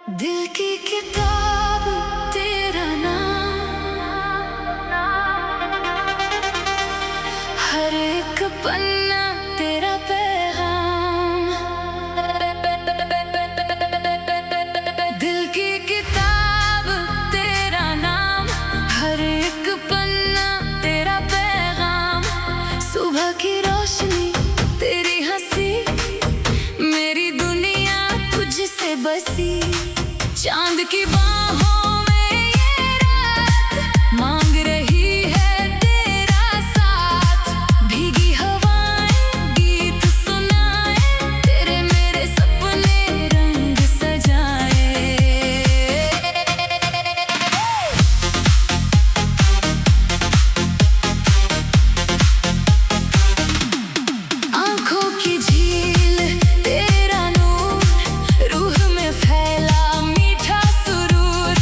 दिल की किताब तेरा नाम, हर एक पन्ना तेरा पैगाम। दिल की किताब तेरा नाम, हर एक पन्ना तेरा पैगाम। सुबह की रोशनी तेरी हंसी, मेरी दुनिया तुझसे बसी। चांद की बाहों में ये रात मांग रही है तेरा साथ। भीगी हवाएं गीत सुनाए, तेरे मेरे सपने रंग सजाए। आंखों की झील तेरा नूर, रूह में फैला मीठा सुरूर।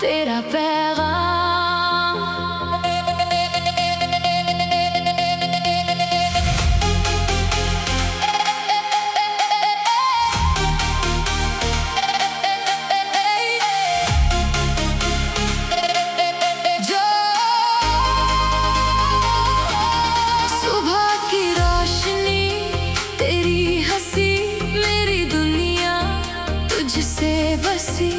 तेरा पैगाम। जो सुबह की रोशनी, तेरी हंसी, मेरी दुनिया तुझसे बसी।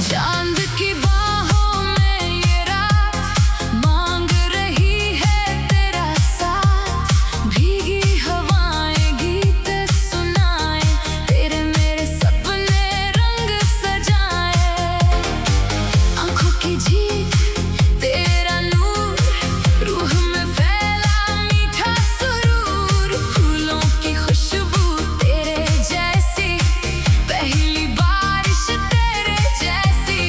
चांद की बाहों में ये रात मांग रही है तेरा साथ। भीगी हवाएं गीत सुनाए, तेरे मेरे सपने रंग सजाए। आंखों की झील तेरा नूर, रूह में फैला मीठा सुरूर। फूलों की खुशबू तेरे जैसी, पहली बारिश तेरे जैसी।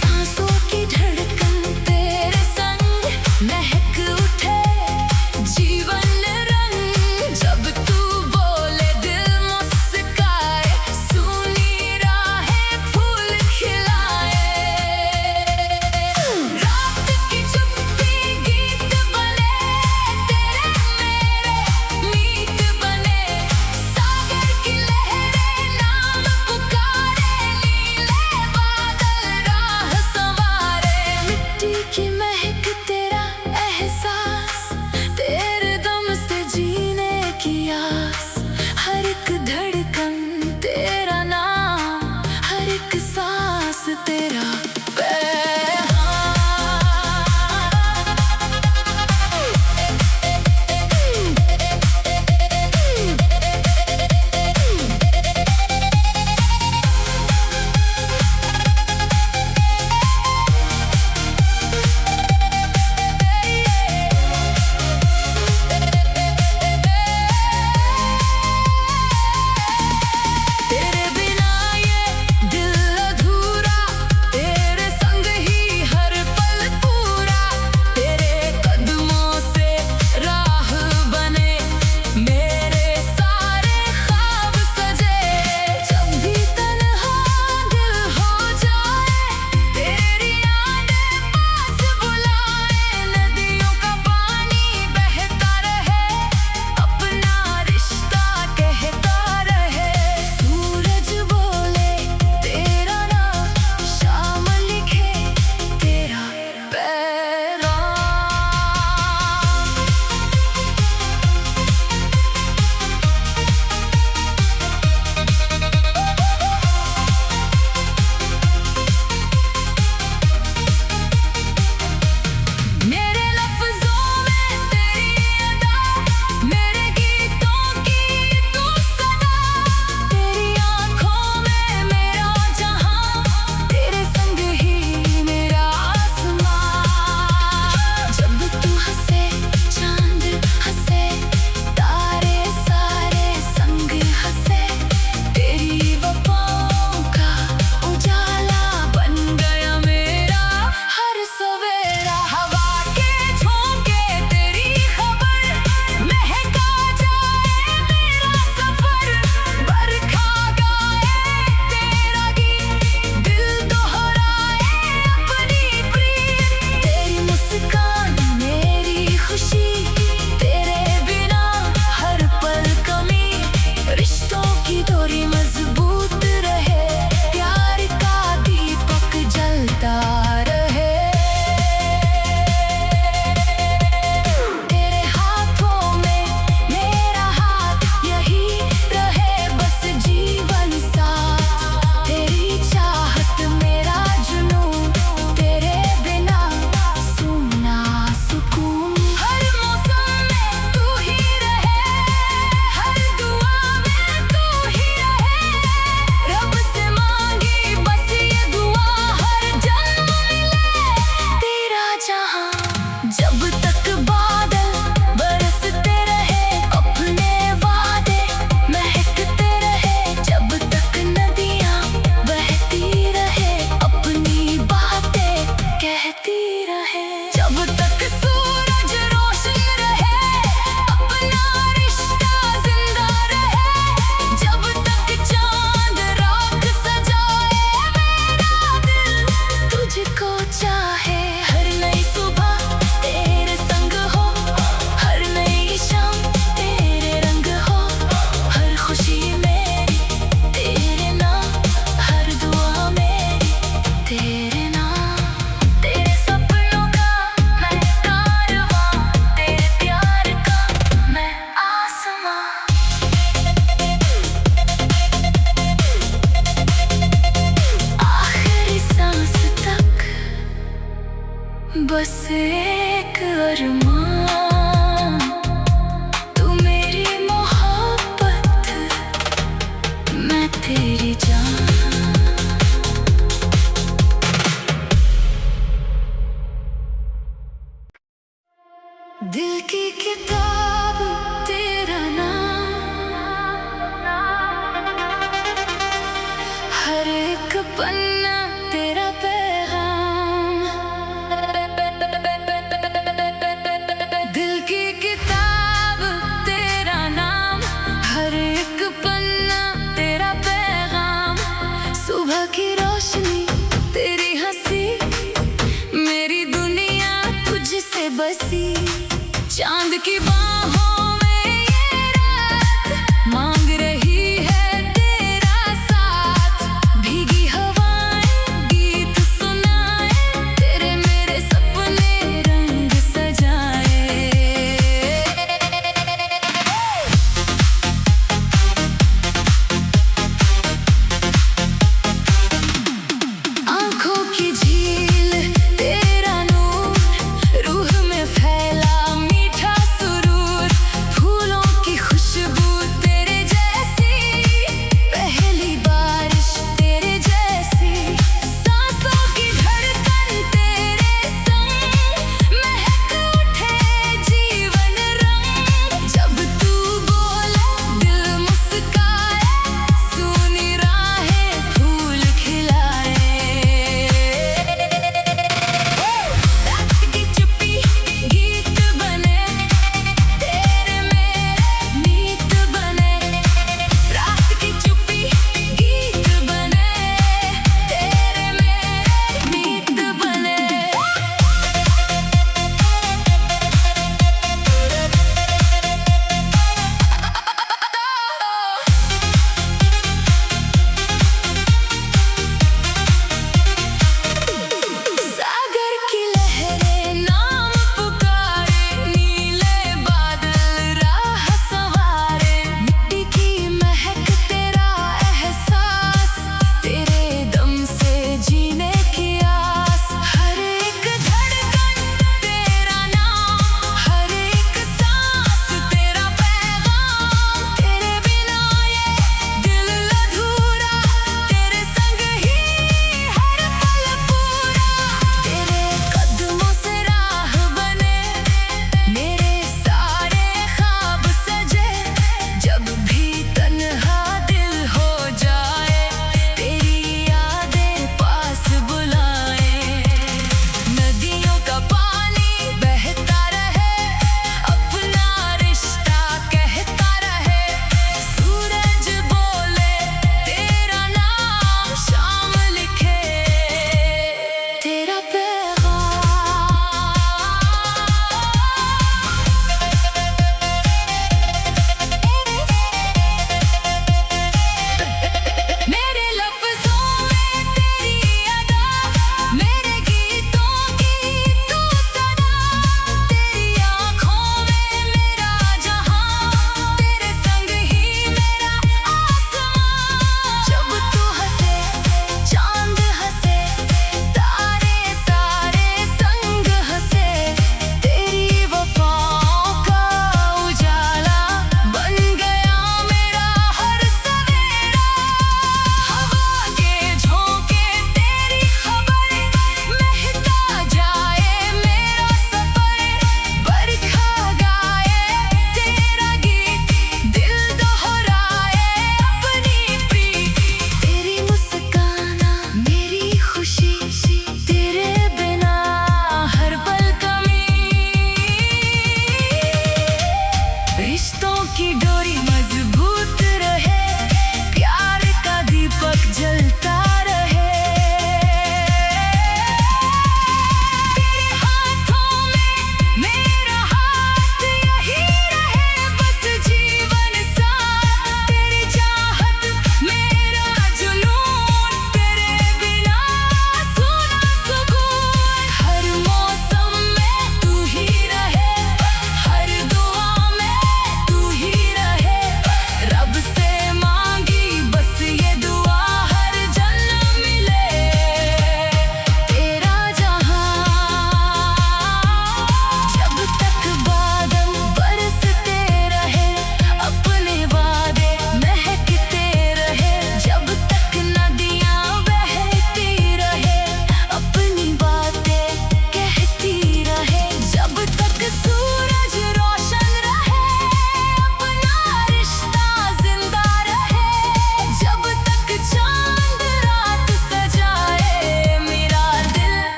सांसों की धड़कन तेरे संग, महक उठे जीवन रंग। जब तू बोले दिल मुस्काए, सूनी राहें फूल खिलाए। रात की चुप्पी गीत बने, तेरे मेरे मीत बने। सागर की लहरें नाम पुकारे, नीले बादल राह संवारे। मिट्टी की महक तेरा एहसास, तेरे दम से जीने की आस। हर एक धड़कन तेरा नाम, हर एक सांस तेरा पैगाम। तेरे बिना ये दिल अधूरा, तेरे संग बस एक अरमान, तू मेरी मोहब्बत, मैं तेरी जान। दिल की किताब तेरा नाम, हर एक पन्ना तेरा पैगाम। दिल की किताब तेरा नाम, हर एक पन्ना तेरा पैगाम। सुबह की रोशनी तेरी हंसी, मेरी दुनिया तुझसे बसी। चांद की बाहों में ये रात मांग रही है तेरा साथ। भीगी हवाएं गीत सुनाए, तेरे मेरे सपने रंग सजाए। आंखों की झील तेरा नूर, रूह में फैला मीठा सुरूर।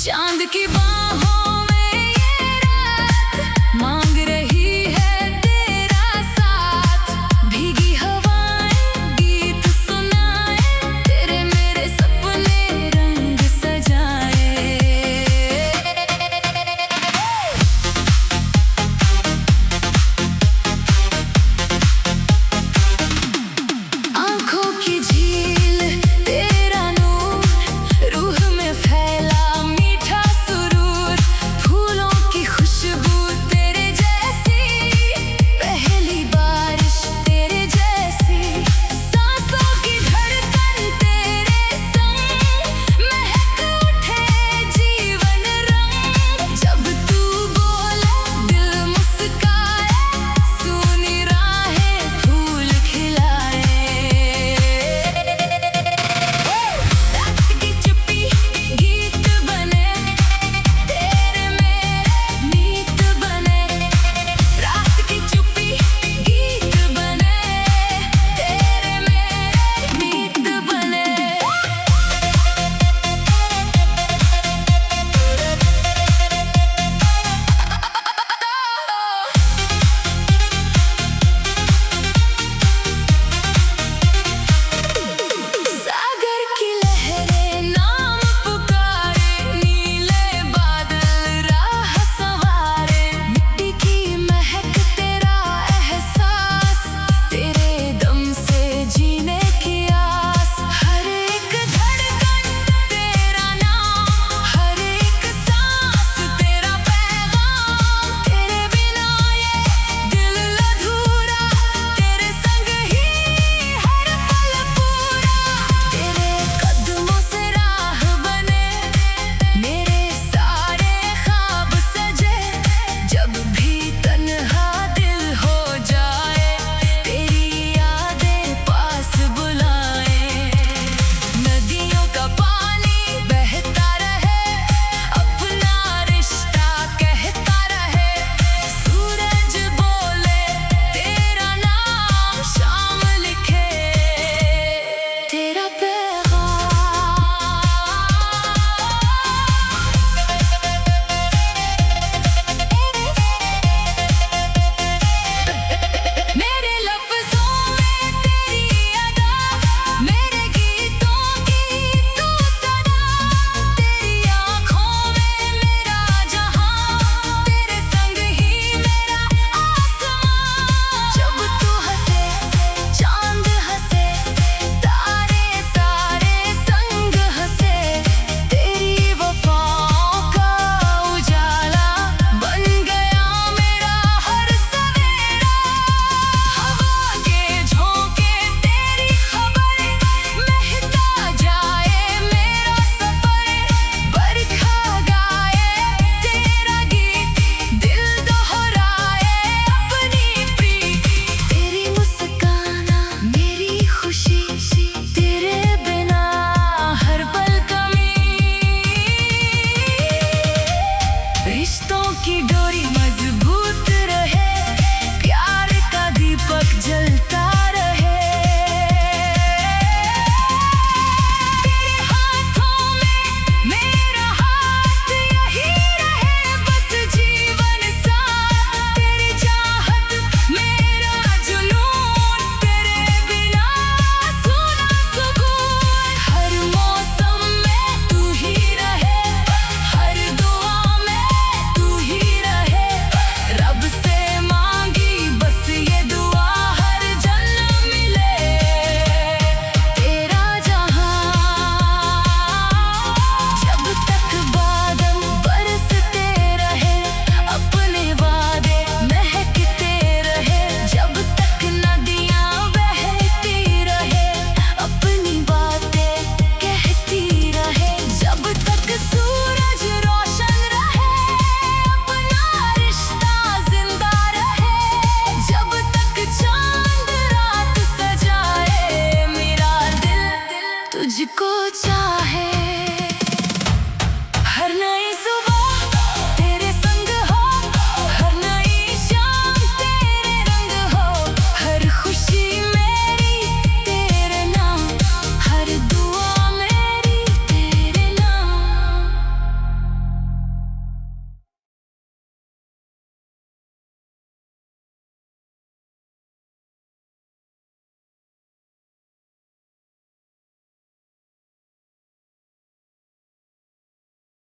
चांद की बात